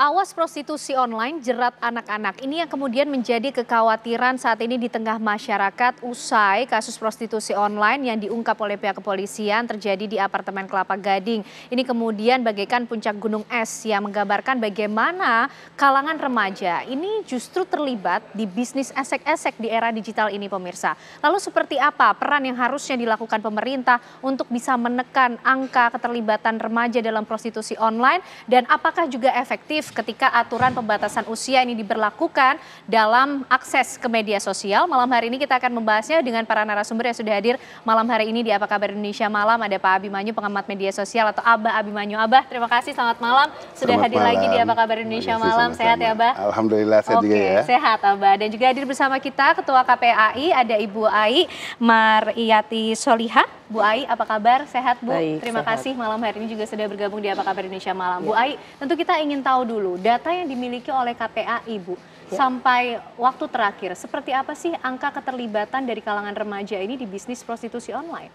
Awas prostitusi online jerat anak-anak. Ini yang kemudian menjadi kekhawatiran saat ini di tengah masyarakat usai kasus prostitusi online yang diungkap oleh pihak kepolisian terjadi di apartemen Kelapa Gading. Ini kemudian bagaikan puncak gunung es yang menggambarkan bagaimana kalangan remaja ini justru terlibat di bisnis esek-esek di era digital ini, pemirsa. Lalu seperti apa peran yang harusnya dilakukan pemerintah untuk bisa menekan angka keterlibatan remaja dalam prostitusi online, dan apakah juga efektif ketika aturan pembatasan usia ini diberlakukan dalam akses ke media sosial? Malam hari ini kita akan membahasnya dengan para narasumber yang sudah hadir malam hari ini di Apa Kabar Indonesia Malam. Ada Pak Abimanyu, pengamat media sosial, atau Abah Abimanyu. Abah, terima kasih, selamat malam. Sudah hadir lagi di Apa Kabar Indonesia Malam. Sehat ya, Abah? Alhamdulillah, sehat juga ya. Sehat, Abah. Dan juga hadir bersama kita Ketua KPAI, ada Ibu Ai Mariyati Solihah. Bu Ai, apa kabar? Sehat, Bu? Baik, terima sehat. kasih malam hari ini juga sudah bergabung di Apa Kabar Indonesia Malam. Bu Ai, tentu kita ingin tahu dulu data yang dimiliki oleh KPAI, Bu. Sampai waktu terakhir, seperti apa sih angka keterlibatan dari kalangan remaja ini di bisnis prostitusi online?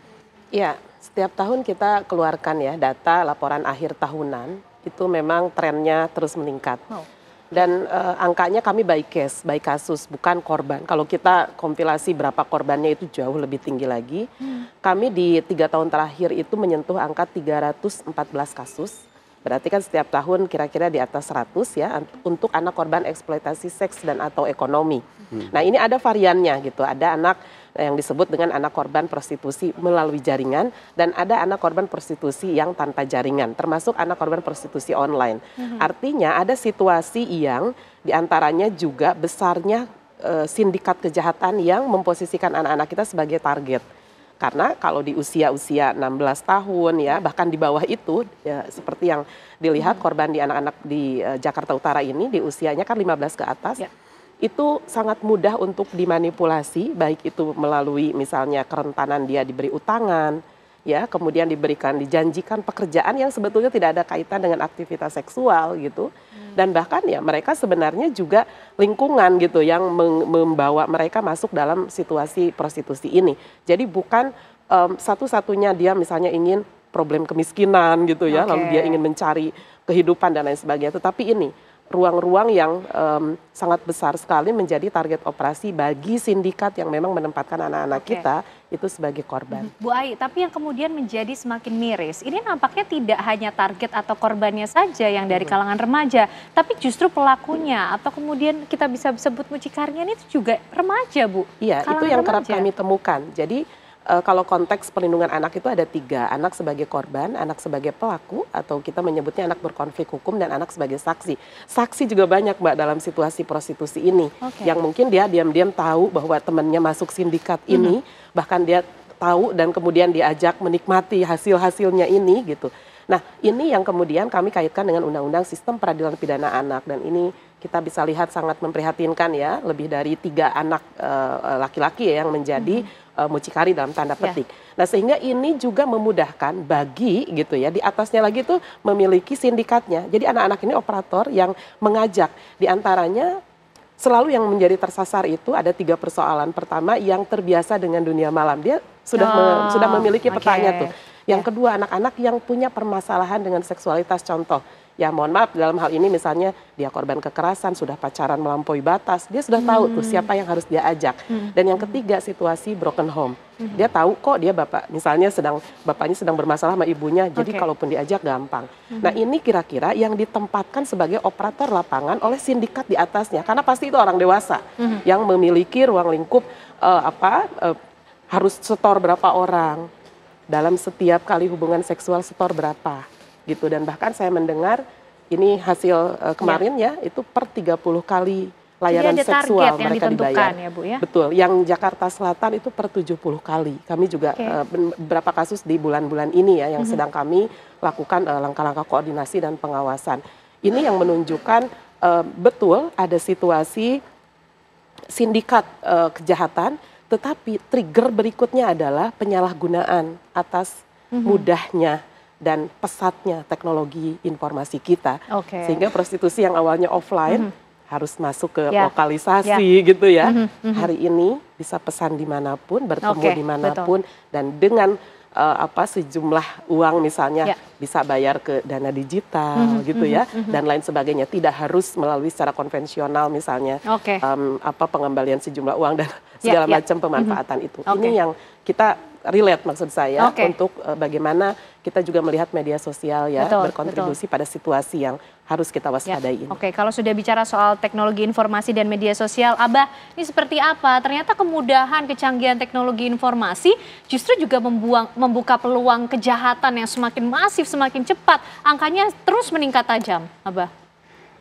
Ya, setiap tahun kita keluarkan ya data laporan akhir tahunan, itu memang trennya terus meningkat. Dan angkanya kami by case, by kasus, bukan korban. Kalau kita kompilasi berapa korbannya itu jauh lebih tinggi lagi. Kami di 3 tahun terakhir itu menyentuh angka 314 kasus. Berarti kan setiap tahun kira-kira di atas 100 ya untuk anak korban eksploitasi seks dan atau ekonomi. Nah, ini ada variannya gitu. Ada anak yang disebut dengan anak korban prostitusi melalui jaringan, dan ada anak korban prostitusi yang tanpa jaringan, termasuk anak korban prostitusi online. Artinya ada situasi yang diantaranya juga besarnya sindikat kejahatan yang memposisikan anak-anak kita sebagai target. Karena kalau di usia-usia 16 tahun ya, bahkan di bawah itu ya, seperti yang dilihat korban di anak-anak di Jakarta Utara ini di usianya kan 15 ke atas. Itu sangat mudah untuk dimanipulasi, baik itu melalui misalnya kerentanan dia diberi utangan, ya, kemudian dijanjikan pekerjaan yang sebetulnya tidak ada kaitan dengan aktivitas seksual gitu. Dan bahkan ya mereka sebenarnya juga lingkungan gitu yang membawa mereka masuk dalam situasi prostitusi ini. Jadi bukan satu-satunya dia misalnya ingin problem kemiskinan gitu ya, lalu dia ingin mencari kehidupan dan lain sebagainya, tetapi ini ruang-ruang yang sangat besar sekali menjadi target operasi bagi sindikat yang memang menempatkan anak-anak kita itu sebagai korban. Bu Ai, tapi yang kemudian menjadi semakin miris, ini nampaknya tidak hanya target atau korbannya saja yang dari kalangan remaja, tapi justru pelakunya atau kemudian kita bisa sebut mucikarinya ini juga remaja, Bu. Iya, itu yang kerap kami temukan. Jadi kalau konteks perlindungan anak itu ada 3, anak sebagai korban, anak sebagai pelaku, atau kita menyebutnya anak berkonflik hukum, dan anak sebagai saksi. Saksi juga banyak, Mbak, dalam situasi prostitusi ini, yang mungkin dia diam-diam tahu bahwa temannya masuk sindikat ini, bahkan dia tahu dan kemudian diajak menikmati hasil-hasilnya ini gitu. Nah, ini yang kemudian kami kaitkan dengan Undang-Undang Sistem Peradilan Pidana Anak, dan ini kita bisa lihat sangat memprihatinkan ya, lebih dari 3 anak laki-laki ya yang menjadi mucikari dalam tanda petik. Nah, sehingga ini juga memudahkan bagi gitu ya, di atasnya lagi tuh memiliki sindikatnya. Jadi anak-anak ini operator yang mengajak, diantaranya selalu yang menjadi tersasar itu ada 3 persoalan. Pertama, yang terbiasa dengan dunia malam, dia sudah memiliki petanya tuh. Yang kedua, anak-anak yang punya permasalahan dengan seksualitas, contoh. Ya mohon maaf, dalam hal ini misalnya dia korban kekerasan, sudah pacaran melampaui batas, dia sudah tahu tuh siapa yang harus dia ajak. Dan yang ketiga, situasi broken home. Dia tahu kok dia misalnya bapaknya sedang bermasalah sama ibunya, jadi kalaupun diajak gampang. Nah, ini kira-kira yang ditempatkan sebagai operator lapangan oleh sindikat di atasnya, karena pasti itu orang dewasa yang memiliki ruang lingkup harus setor berapa orang dalam setiap kali hubungan seksual, setor berapa gitu. Dan bahkan saya mendengar ini hasil kemarin ya, itu per 30 kali layanan seksual mereka dibayar. Ya, Bu, ya? Betul, yang Jakarta Selatan itu per 70 kali. Kami juga beberapa kasus di bulan-bulan ini ya yang sedang kami lakukan langkah-langkah koordinasi dan pengawasan. Ini yang menunjukkan betul ada situasi sindikat kejahatan, tetapi trigger berikutnya adalah penyalahgunaan atas mudahnya dan pesatnya teknologi informasi kita, sehingga prostitusi yang awalnya offline harus masuk ke lokalisasi gitu ya. Hari ini bisa pesan dimanapun, bertemu dimanapun, dan dengan sejumlah uang misalnya bisa bayar ke dana digital gitu ya dan lain sebagainya, tidak harus melalui secara konvensional misalnya pengembalian sejumlah uang dan segala macam pemanfaatan itu. Ini yang kita relate maksud saya untuk bagaimana kita juga melihat media sosial ya berkontribusi pada situasi yang harus kita waspadai ini. Kalau sudah bicara soal teknologi informasi dan media sosial, Abah, ini seperti apa? Ternyata kemudahan, kecanggihan teknologi informasi justru juga membuka peluang kejahatan yang semakin masif, semakin cepat. Angkanya terus meningkat tajam, Abah.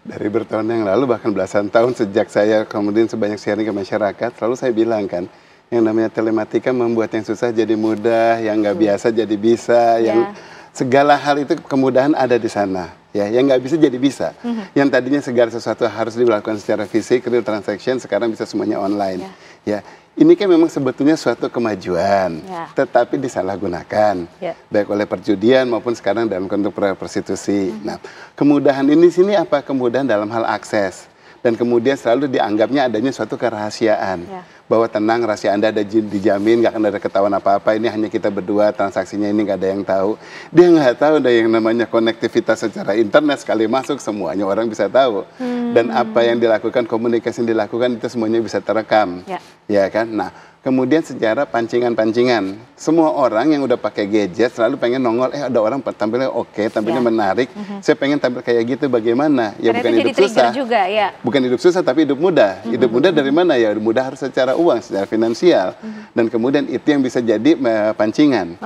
Dari bertahun yang lalu, bahkan belasan tahun sejak saya kemudian sebanyak sharing ke masyarakat, selalu saya bilang kan, yang namanya telematika membuat yang susah jadi mudah, yang nggak biasa jadi bisa, yang segala hal itu kemudahan ada di sana. Ya, yang nggak bisa jadi bisa. Yang tadinya segala sesuatu harus dilakukan secara fisik, real transaction, sekarang bisa semuanya online. Ya, ini kan memang sebetulnya suatu kemajuan, tetapi disalahgunakan, baik oleh perjudian maupun sekarang dalam bentuk prostitusi. Nah, kemudahan ini sini apa? Kemudahan dalam hal akses. Dan kemudian selalu dianggapnya adanya suatu kerahasiaan. Bahwa tenang, rahasia Anda ada dijamin, nggak akan ada ketahuan apa-apa, ini hanya kita berdua, transaksinya ini nggak ada yang tahu. Dia nggak tahu ada yang namanya konektivitas secara internet, sekali masuk semuanya orang bisa tahu. Dan apa yang dilakukan, komunikasi yang dilakukan itu semuanya bisa terekam. Ya kan? Nah, kemudian sejarah pancingan-pancingan. Semua orang yang udah pakai gadget selalu pengen nongol, ada orang tampilnya oke, tampilnya menarik. Saya pengen tampil kayak gitu, bagaimana? Ya karena bukan hidup susah. Juga, bukan hidup susah, tapi hidup mudah. Hidup mudah dari mana? Ya mudah harus secara uang, secara finansial. Dan kemudian itu yang bisa jadi pancingan.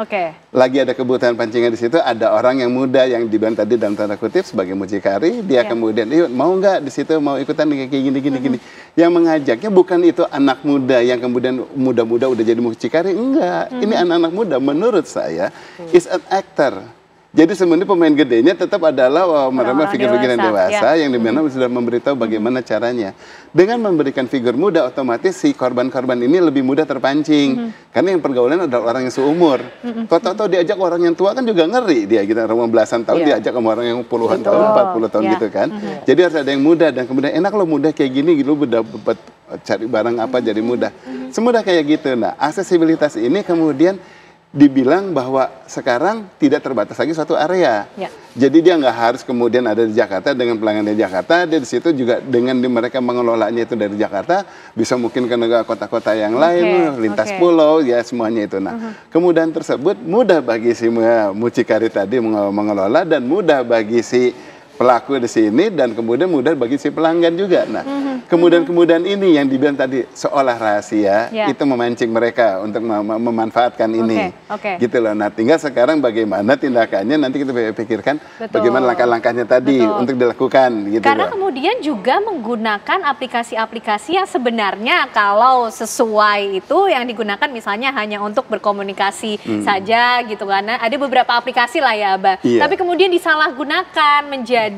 Lagi ada kebutuhan pancingan di situ, ada orang yang muda yang dibilang tadi dalam tanda kutip sebagai mucikari, dia kemudian, mau nggak di situ, mau ikutan kayak gini. Yang mengajaknya bukan itu anak muda yang kemudian muda-muda udah jadi mucikari, enggak. Ini anak-anak muda menurut saya is an actor. Jadi sebenarnya pemain gedenya tetap adalah mereka figur-figur yang dewasa yang dimana sudah memberitahu bagaimana caranya. Dengan memberikan figur muda, otomatis si korban-korban ini lebih mudah terpancing. Karena yang pergaulan adalah orang yang seumur. Tahu-tahu diajak orang yang tua kan juga ngeri dia gitu. Orang belasan tahun diajak sama orang yang puluhan tahun, 40 tahun gitu kan. Jadi harus ada yang muda dan kemudian enak lo muda kayak gini gitu, dapat cari barang apa jadi mudah. Semudah kayak gitu. Nah, aksesibilitas ini kemudian dibilang bahwa sekarang tidak terbatas lagi suatu area. Jadi dia nggak harus kemudian ada di Jakarta dengan pelanggan di Jakarta, dia di situ juga dengan mereka mengelolanya itu dari Jakarta, bisa mungkin ke negara kota-kota yang lain, lintas pulau, ya semuanya itu. Nah, kemudahan tersebut mudah bagi si mucikari tadi mengelola dan mudah bagi si pelaku di sini dan kemudian mudah bagi si pelanggan juga. Nah, kemudahan ini yang dibilang tadi seolah rahasia itu memancing mereka untuk memanfaatkan ini. Gitu loh. Nah, tinggal sekarang bagaimana tindakannya nanti kita pikirkan bagaimana langkah-langkahnya tadi untuk dilakukan gitu. Karena kemudian juga menggunakan aplikasi-aplikasi yang sebenarnya kalau sesuai itu yang digunakan misalnya hanya untuk berkomunikasi saja gitu kan. Ada beberapa aplikasi lah ya, Abah. Tapi kemudian disalahgunakan menjadi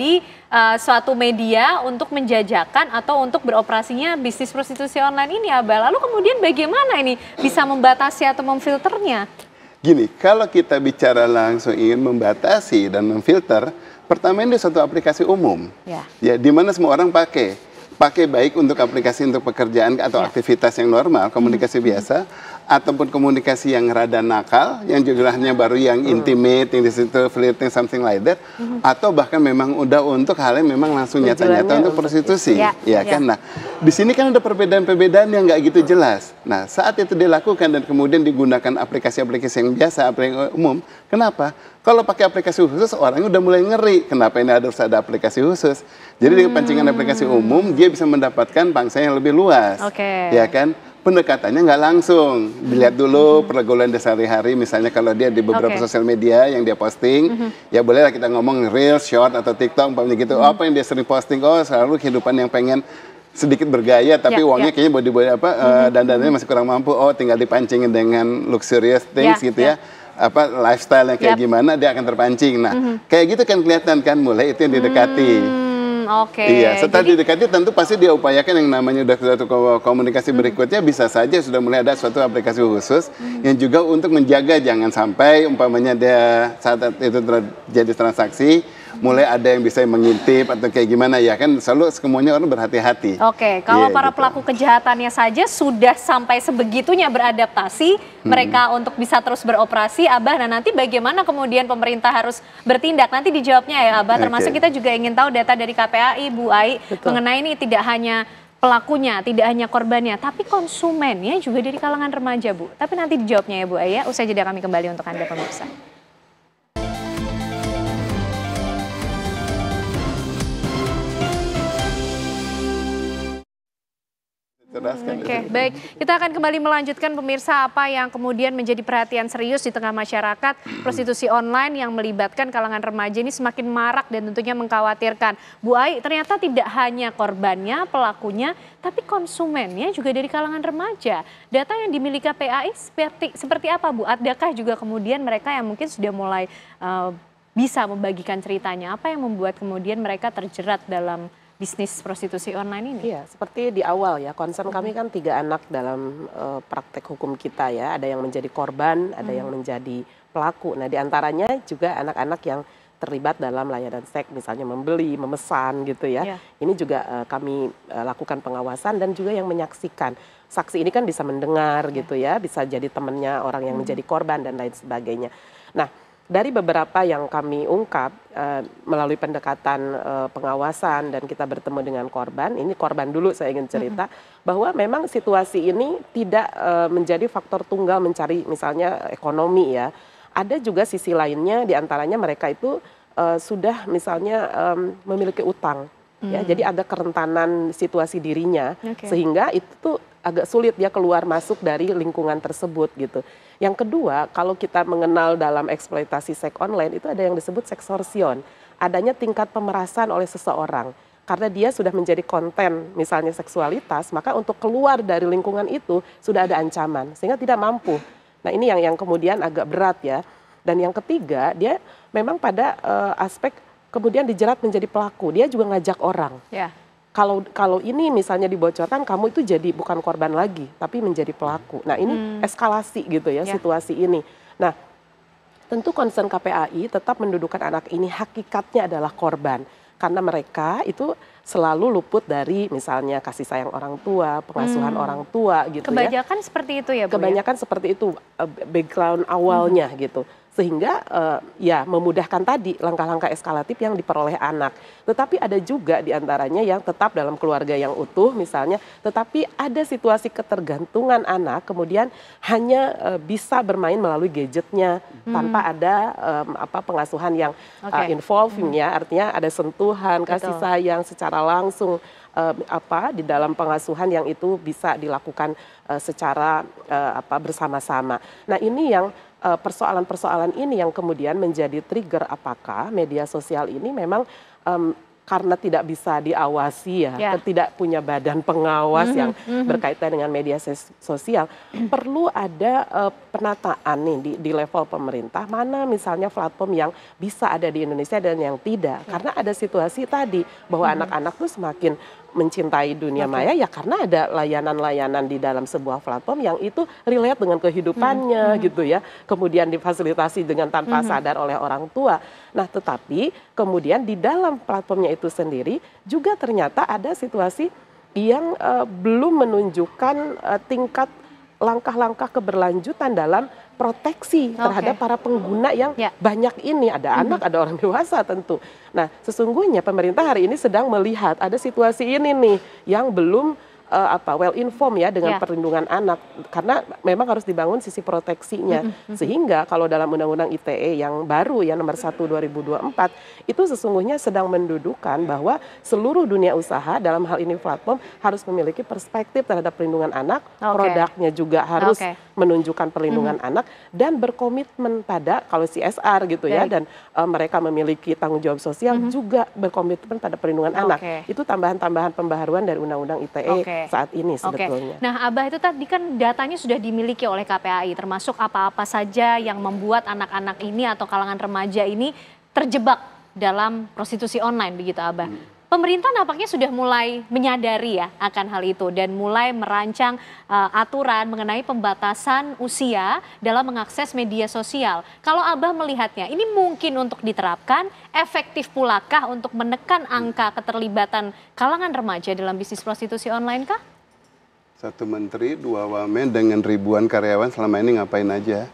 suatu media untuk menjajakan atau untuk beroperasinya bisnis prostitusi online ini, Abah. Lalu kemudian bagaimana ini bisa membatasi atau memfilternya? Gini, kalau kita bicara langsung ingin membatasi dan memfilter, pertama ini suatu aplikasi umum, ya di mana semua orang pakai baik untuk aplikasi untuk pekerjaan atau aktivitas yang normal, komunikasi biasa, ataupun komunikasi yang rada nakal, yang jumlahnya baru yang intimate, yang di situ flirting, something like that, atau bahkan memang udah untuk hal yang memang langsung nyata-nyata untuk prostitusi, kan? Nah, di sini kan ada perbedaan-perbedaan yang nggak gitu jelas. Nah, saat itu dilakukan dan kemudian digunakan aplikasi-aplikasi yang biasa, aplikasi umum, kenapa? Kalau pakai aplikasi khusus, orangnya udah mulai ngeri. Kenapa ini harus ada aplikasi khusus? Jadi dengan pancingan aplikasi umum, dia bisa mendapatkan pangsa yang lebih luas, ya kan? Pendekatannya nggak langsung, dilihat dulu pergaulan sehari-hari, misalnya kalau dia di beberapa sosial media yang dia posting, ya bolehlah kita ngomong Reels, Short, atau TikTok, umpamanya gitu, apa yang dia sering posting, selalu kehidupan yang pengen sedikit bergaya, tapi uangnya kayaknya body dandannya masih kurang mampu, tinggal dipancingin dengan luxurious things gitu ya, lifestyle yang kayak gimana, dia akan terpancing. Nah, kayak gitu kan kelihatan kan, mulai itu yang didekati. Iya, setelah didekati tentu pasti dia upayakan yang namanya udah suatu komunikasi berikutnya, bisa saja sudah mulai ada suatu aplikasi khusus yang juga untuk menjaga jangan sampai umpamanya dia saat itu terjadi transaksi mulai ada yang bisa mengintip atau kayak gimana ya kan, selalu semuanya orang berhati-hati. Oke, kalau para gitu. pelaku kejahatannya saja sudah sampai sebegitunya beradaptasi mereka untuk bisa terus beroperasi, Abah. Nah, nanti bagaimana kemudian pemerintah harus bertindak? Nanti dijawabnya ya, Abah. Termasuk kita juga ingin tahu data dari KPAI, Bu Ai, mengenai ini tidak hanya pelakunya, tidak hanya korbannya, tapi konsumennya juga dari kalangan remaja, Bu. Tapi nanti dijawabnya ya, Bu Ai, ya. Usai jeda kami kembali untuk Anda pemirsa. Oke, baik. Kita akan kembali melanjutkan pemirsa apa yang kemudian menjadi perhatian serius di tengah masyarakat. Prostitusi online yang melibatkan kalangan remaja ini semakin marak dan tentunya mengkhawatirkan. Bu Ai, ternyata tidak hanya korbannya, pelakunya, tapi konsumennya juga dari kalangan remaja. Data yang dimiliki KPAI seperti apa, Bu? Adakah juga kemudian mereka yang mungkin sudah mulai bisa membagikan ceritanya? Apa yang membuat kemudian mereka terjerat dalam bisnis prostitusi online ini? Iya, seperti di awal ya, concern kami kan 3 anak dalam praktek hukum kita ya. Ada yang menjadi korban, ada yang menjadi pelaku. Nah, diantaranya juga anak-anak yang terlibat dalam layanan seks, misalnya membeli, memesan gitu ya. Ini juga kami lakukan pengawasan dan juga yang menyaksikan. Saksi ini kan bisa mendengar gitu ya, bisa jadi temannya orang yang menjadi korban dan lain sebagainya. Nah, dari beberapa yang kami ungkap melalui pendekatan pengawasan dan kita bertemu dengan korban, ini korban dulu saya ingin cerita, bahwa memang situasi ini tidak menjadi faktor tunggal mencari misalnya ekonomi ya. Ada juga sisi lainnya, diantaranya mereka itu sudah misalnya memiliki utang. Ya, jadi ada kerentanan situasi dirinya, sehingga itu tuh agak sulit dia keluar masuk dari lingkungan tersebut gitu. Yang kedua, kalau kita mengenal dalam eksploitasi seks online itu ada yang disebut seksorsion. Adanya tingkat pemerasan oleh seseorang. Karena dia sudah menjadi konten misalnya seksualitas, maka untuk keluar dari lingkungan itu sudah ada ancaman sehingga tidak mampu. Nah, ini yang kemudian agak berat ya. Dan yang ketiga, dia memang pada aspek kemudian dijerat menjadi pelaku. Dia juga ngajak orang. Kalau ini misalnya dibocorkan, kamu itu jadi bukan korban lagi, tapi menjadi pelaku. Nah, ini eskalasi gitu ya situasi ini. Nah, tentu concern KPAI tetap mendudukan anak ini hakikatnya adalah korban. Karena mereka itu selalu luput dari misalnya kasih sayang orang tua, pengasuhan orang tua gitu ya. Kebanyakan seperti itu ya, Bu? Kebanyakan seperti itu background awalnya gitu. Sehingga ya memudahkan tadi langkah-langkah eskalatif yang diperoleh anak. Tetapi ada juga diantaranya yang tetap dalam keluarga yang utuh misalnya, tetapi ada situasi ketergantungan anak kemudian hanya bisa bermain melalui gadgetnya tanpa ada pengasuhan yang involving ya, artinya ada sentuhan, kasih sayang secara langsung di dalam pengasuhan yang itu bisa dilakukan secara bersama-sama. Nah, ini yang persoalan-persoalan ini yang kemudian menjadi trigger apakah media sosial ini memang karena tidak bisa diawasi ya, tidak punya badan pengawas yang berkaitan dengan media sosial, perlu ada penataan nih di level pemerintah, mana misalnya platform yang bisa ada di Indonesia dan yang tidak. Karena ada situasi tadi bahwa anak-anak tuh semakin mencintai dunia maya ya karena ada layanan-layanan di dalam sebuah platform yang itu relate dengan kehidupannya gitu ya. Kemudian difasilitasi dengan tanpa sadar oleh orang tua. Nah, tetapi kemudian di dalam platformnya itu sendiri juga ternyata ada situasi yang belum menunjukkan tingkat langkah-langkah keberlanjutan dalam proteksi terhadap para pengguna yang banyak ini. Ada anak, ada orang dewasa tentu. Nah, sesungguhnya pemerintah hari ini sedang melihat ada situasi ini nih yang belum well informed ya dengan perlindungan anak, karena memang harus dibangun sisi proteksinya. Sehingga kalau dalam Undang-Undang ITE yang baru ya nomor 1 2024 itu sesungguhnya sedang mendudukan bahwa seluruh dunia usaha dalam hal ini platform harus memiliki perspektif terhadap perlindungan anak, produknya juga harus menunjukkan perlindungan anak dan berkomitmen pada kalau CSR gitu ya, dan mereka memiliki tanggung jawab sosial juga berkomitmen pada perlindungan anak. Itu tambahan-tambahan pembaharuan dari Undang-Undang ITE saat ini sebetulnya. Nah, Abah, itu tadi kan datanya sudah dimiliki oleh KPAI, termasuk apa-apa saja yang membuat anak-anak ini atau kalangan remaja ini terjebak dalam prostitusi online begitu, Abah. Pemerintah nampaknya sudah mulai menyadari ya akan hal itu dan mulai merancang aturan mengenai pembatasan usia dalam mengakses media sosial. Kalau Abah melihatnya, ini mungkin untuk diterapkan, efektif pulakah untuk menekan angka keterlibatan kalangan remaja dalam bisnis prostitusi online kah? Satu menteri, dua wamen dengan ribuan karyawan selama ini ngapain aja?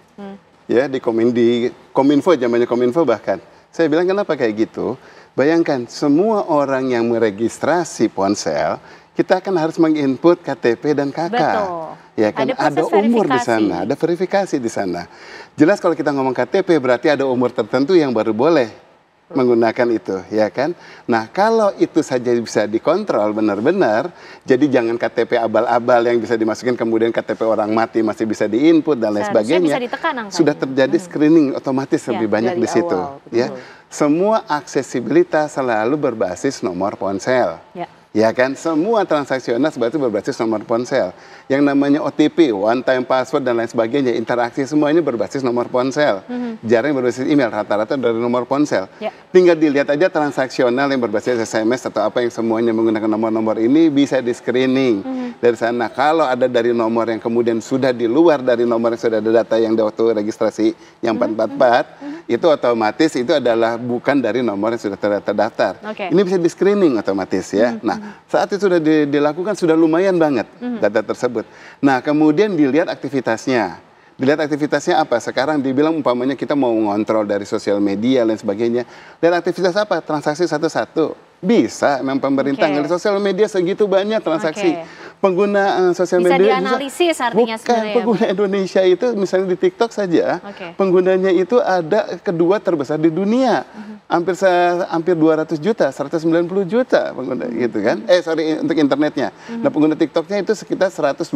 Ya di Kominfo, zamannya Kominfo bahkan. Saya bilang kenapa kayak gitu? Bayangkan semua orang yang meregistrasi ponsel, kita kan harus menginput KTP dan KK. Betul. Ya kan ada umur di sana, ada verifikasi di sana. Jelas kalau kita ngomong KTP berarti ada umur tertentu yang baru boleh menggunakan itu, ya kan? Nah, kalau itu saja bisa dikontrol benar-benar, jadi jangan KTP abal-abal yang bisa dimasukin kemudian KTP orang mati masih bisa diinput dan lain sebagainya. Bisa ditekan angkanya. Sudah terjadi screening otomatis lebih banyak di situ, ya. Semua aksesibilitas selalu berbasis nomor ponsel. Ya kan, semua transaksional sebenarnya berbasis nomor ponsel. Yang namanya OTP, one time password dan lain sebagainya, interaksi semua ini berbasis nomor ponsel. Jarang berbasis email, rata-rata dari nomor ponsel. Tinggal dilihat aja transaksional yang berbasis SMS atau apa yang semuanya menggunakan nomor-nomor ini bisa di screening dari sana. Kalau ada dari nomor yang kemudian sudah di luar dari nomor yang sudah ada data yang waktu registrasi yang 444, itu otomatis itu adalah bukan dari nomor yang sudah terdaftar. Ini bisa di screening otomatis ya. Nah, saat itu sudah dilakukan sudah lumayan banget data tersebut. Nah, kemudian dilihat aktivitasnya. Dilihat aktivitasnya apa? Sekarang dibilang umpamanya kita mau mengontrol dari sosial media dan sebagainya. Dan aktivitas apa? Transaksi satu-satu. Bisa, memang pemerintah ngelihat sosial media segitu banyak transaksi. Pengguna sosial media bisa dianalisis artinya sebenarnya. Pengguna Indonesia itu misalnya di TikTok saja, penggunanya itu ada kedua terbesar di dunia. Hampir 200 juta, 190 juta pengguna gitu kan. Untuk internetnya. Nah, pengguna TikToknya itu sekitar 120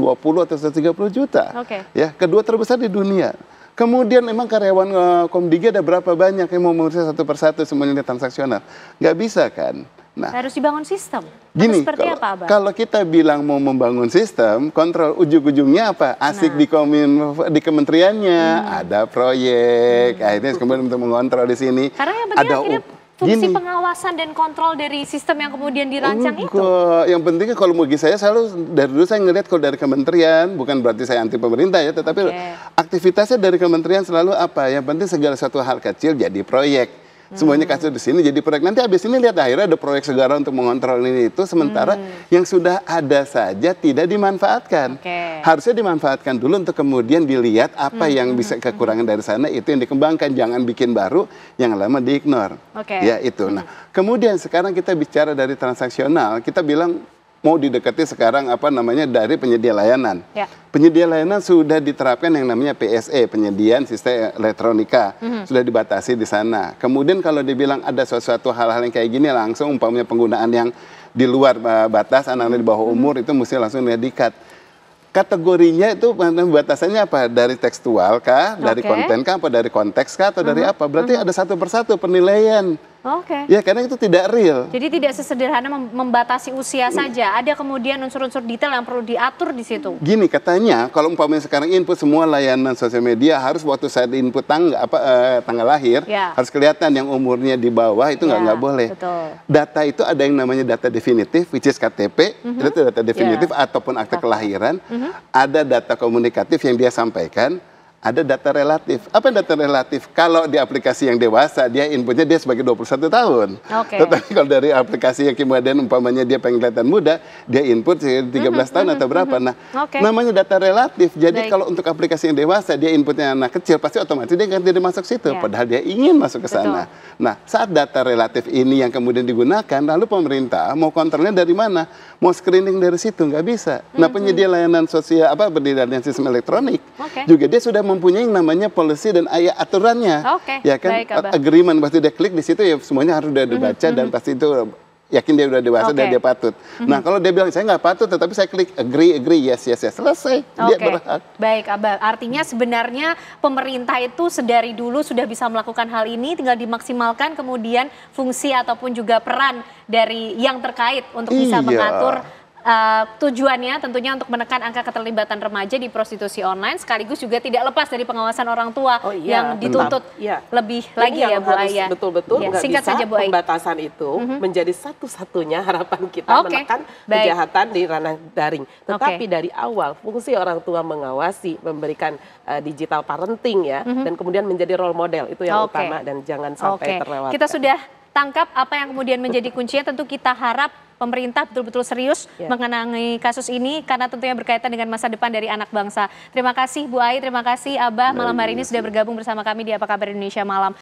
atau 130 juta. Ya, kedua terbesar di dunia. Kemudian memang karyawan Komdigi ada berapa banyak yang mau mengurus satu persatu semuanya transaksional? Nggak bisa kan? Nah, harus dibangun sistem. Gini, seperti apa, Abah? Kalau kita bilang mau membangun sistem, kontrol ujung-ujungnya apa? Asik di kementeriannya, ada proyek, akhirnya kemudian untuk mengontrol di sini. Karena yang penting akhirnya fungsi pengawasan dan kontrol dari sistem yang kemudian dirancang itu. Yang penting kalau bagi saya selalu dari dulu saya ngelihat kalau dari kementerian, bukan berarti saya anti pemerintah ya, tetapi aktivitasnya dari kementerian selalu apa? Yang penting segala satu hal kecil jadi proyek. Semuanya kasus di sini jadi proyek. Nanti habis ini lihat akhirnya ada proyek segala untuk mengontrol ini itu. Sementara yang sudah ada saja tidak dimanfaatkan. Harusnya dimanfaatkan dulu untuk kemudian dilihat apa yang bisa kekurangan dari sana itu yang dikembangkan. Jangan bikin baru yang lama diignore. Ya itu. Nah kemudian sekarang kita bicara dari transaksional. Kita bilang mau didekati sekarang dari penyedia layanan. Penyedia layanan sudah diterapkan yang namanya PSE, penyediaan sistem elektronika, sudah dibatasi di sana. Kemudian kalau dibilang ada sesuatu hal-hal yang kayak gini langsung umpamanya penggunaan yang di luar batas, anak-anak di bawah umur itu mesti langsung di-cut. Kategorinya itu batasannya apa? Dari tekstual kah, dari konten kah, apa dari konteks kah, atau dari apa? Berarti ada satu persatu penilaian. Ya karena itu tidak real. Jadi tidak sesederhana membatasi usia saja. Ada kemudian unsur-unsur detail yang perlu diatur di situ. Gini katanya, kalau umpamanya sekarang input semua layanan sosial media harus waktu saat input tanggal lahir harus kelihatan yang umurnya di bawah itu nggak boleh. Data itu ada yang namanya data definitif, which is KTP, itu data definitif ataupun akte kelahiran. Ada data komunikatif yang dia sampaikan. Ada data relatif. Apa data relatif? Kalau di aplikasi yang dewasa, dia inputnya dia sebagai 21 tahun. Tetapi kalau dari aplikasi yang kemudian umpamanya dia pengen kelihatan muda, dia input 13 tahun atau berapa. Nah, namanya data relatif. Jadi kalau untuk aplikasi yang dewasa, dia inputnya anak kecil, pasti otomatis dia kan tidak masuk situ. Padahal dia ingin masuk ke sana. Nah, saat data relatif ini yang kemudian digunakan, lalu pemerintah mau kontrolnya dari mana? Mau screening dari situ? Nggak bisa. Nah, penyedia layanan sosial, penyedia layanan sistem elektronik, juga dia sudah mempunyai yang namanya policy dan aturannya. Ya kan, agreement pasti dia klik di situ ya semuanya harus udah dibaca dan pasti itu yakin dia udah dewasa dan dia patut. Nah kalau dia bilang saya nggak patut tetapi saya klik agree yes selesai dia berhak. Baik Abah, artinya sebenarnya pemerintah itu sedari dulu sudah bisa melakukan hal ini, tinggal dimaksimalkan kemudian fungsi ataupun juga peran dari yang terkait untuk bisa mengatur tujuannya tentunya untuk menekan angka keterlibatan remaja di prostitusi online, sekaligus juga tidak lepas dari pengawasan orang tua yang dituntut lebih lagi ya Bu Aya. Betul-betul nggak bisa saja, Bu Aya. Pembatasan itu menjadi satu-satunya harapan kita menekan kejahatan di ranah daring. Tetapi dari awal fungsi orang tua mengawasi, memberikan digital parenting ya, dan kemudian menjadi role model itu yang utama dan jangan sampai terlewatkan. Kita sudah tangkap apa yang kemudian menjadi kuncinya. Tentu kita harap pemerintah betul-betul serius mengenai kasus ini karena tentunya berkaitan dengan masa depan dari anak bangsa. Terima kasih Bu Ai, terima kasih Abah malam hari ini sudah bergabung bersama kami di Apa Kabar Indonesia Malam.